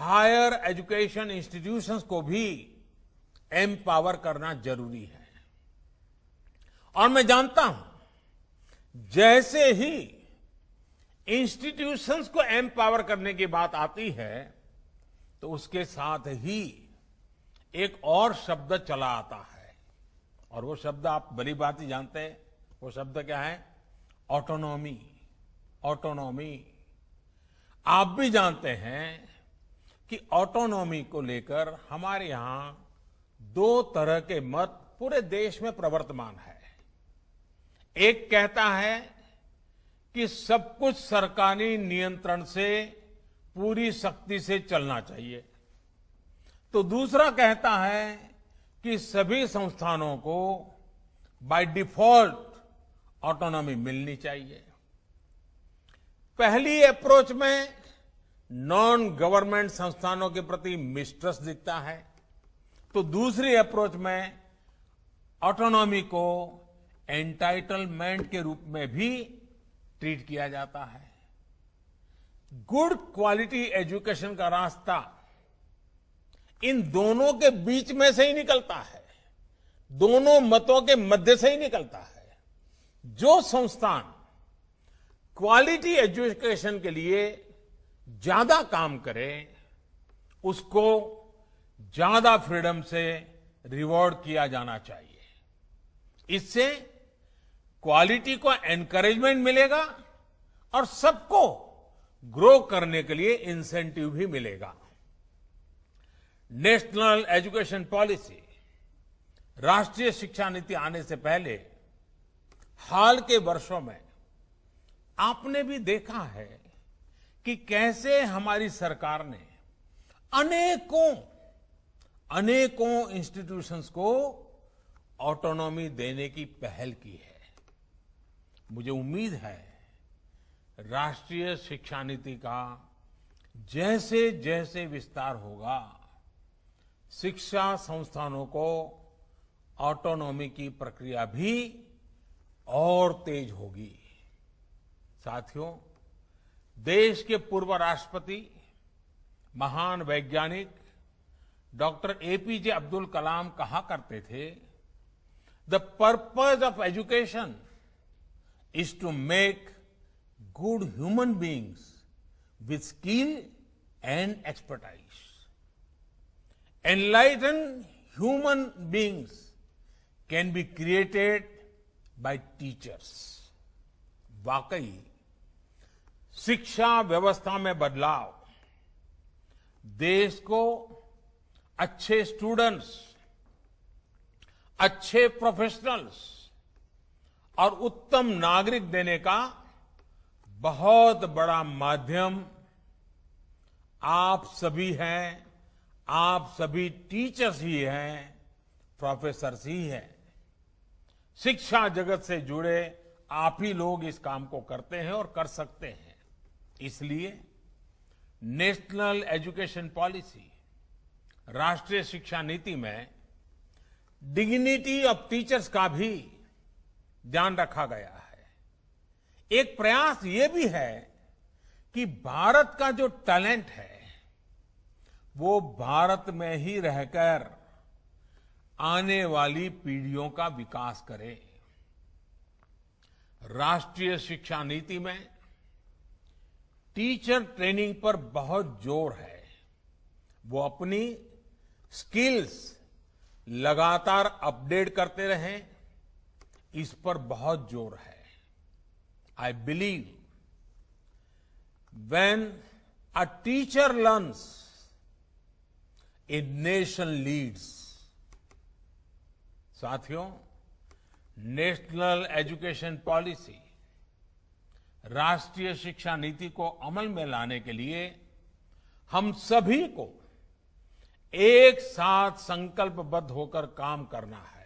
Higher education institutions को भी empower करना जरूरी है। और मैं जानता हूं जैसे ही इंस्टीट्यूशंस को एम्पावर करने की बात आती है तो उसके साथ ही एक और शब्द चला आता है, और वो शब्द आप बड़ी बात ही जानते हैं। वो शब्द क्या है? ऑटोनॉमी। ऑटोनॉमी। आप भी जानते हैं कि ऑटोनॉमी को लेकर हमारे यहां दो तरह के मत पूरे देश में प्रवर्तमान है। एक कहता है कि सब कुछ सरकारी नियंत्रण से पूरी सख्ती से चलना चाहिए, तो दूसरा कहता है कि सभी संस्थानों को बाय डिफॉल्ट ऑटोनॉमी मिलनी चाहिए। पहली अप्रोच में नॉन गवर्नमेंट संस्थानों के प्रति मिसट्रस्ट दिखता है, तो दूसरी अप्रोच में ऑटोनॉमी को एंटाइटलमेंट के रूप में भी ट्रीट किया जाता है। गुड क्वालिटी एजुकेशन का रास्ता इन दोनों के बीच में से ही निकलता है, दोनों मतों के मध्य से ही निकलता है। जो संस्थान क्वालिटी एजुकेशन के लिए ज्यादा काम करे उसको ज्यादा फ्रीडम से रिवॉर्ड किया जाना चाहिए। इससे क्वालिटी को एनकरेजमेंट मिलेगा और सबको ग्रो करने के लिए इंसेंटिव भी मिलेगा। नेशनल एजुकेशन पॉलिसी, राष्ट्रीय शिक्षा नीति आने से पहले हाल के वर्षों में आपने भी देखा है कि कैसे हमारी सरकार ने अनेकों इंस्टीट्यूशंस को ऑटोनॉमी देने की पहल की है। मुझे उम्मीद है राष्ट्रीय शिक्षा नीति का जैसे जैसे विस्तार होगा, शिक्षा संस्थानों को ऑटोनॉमी की प्रक्रिया भी और तेज होगी। साथियों, देश के पूर्व राष्ट्रपति, महान वैज्ञानिक डॉक्टर एपीजे अब्दुल कलाम कहा करते थे, the purpose of education is to make good human beings with skill and expertise. Enlightened human beings can be created by teachers. वाकई शिक्षा व्यवस्था में बदलाव देश को अच्छे स्टूडेंट्स, अच्छे प्रोफेशनल्स और उत्तम नागरिक देने का बहुत बड़ा माध्यम आप सभी हैं। आप सभी टीचर्स ही हैं, प्रोफेसर्स ही हैं। शिक्षा जगत से जुड़े आप ही लोग इस काम को करते हैं और कर सकते हैं। इसलिए नेशनल एजुकेशन पॉलिसी, राष्ट्रीय शिक्षा नीति में डिग्निटी ऑफ टीचर्स का भी ध्यान रखा गया है। एक प्रयास ये भी है कि भारत का जो टैलेंट है वो भारत में ही रहकर आने वाली पीढ़ियों का विकास करे। राष्ट्रीय शिक्षा नीति में टीचर ट्रेनिंग पर बहुत जोर है। वो अपनी स्किल्स लगातार अपडेट करते रहें, इस पर बहुत जोर है। I believe when a teacher learns, a nation leads. साथियों, नेशनल एजुकेशन पॉलिसी, राष्ट्रीय शिक्षा नीति को अमल में लाने के लिए हम सभी को एक साथ संकल्पबद्ध होकर काम करना है।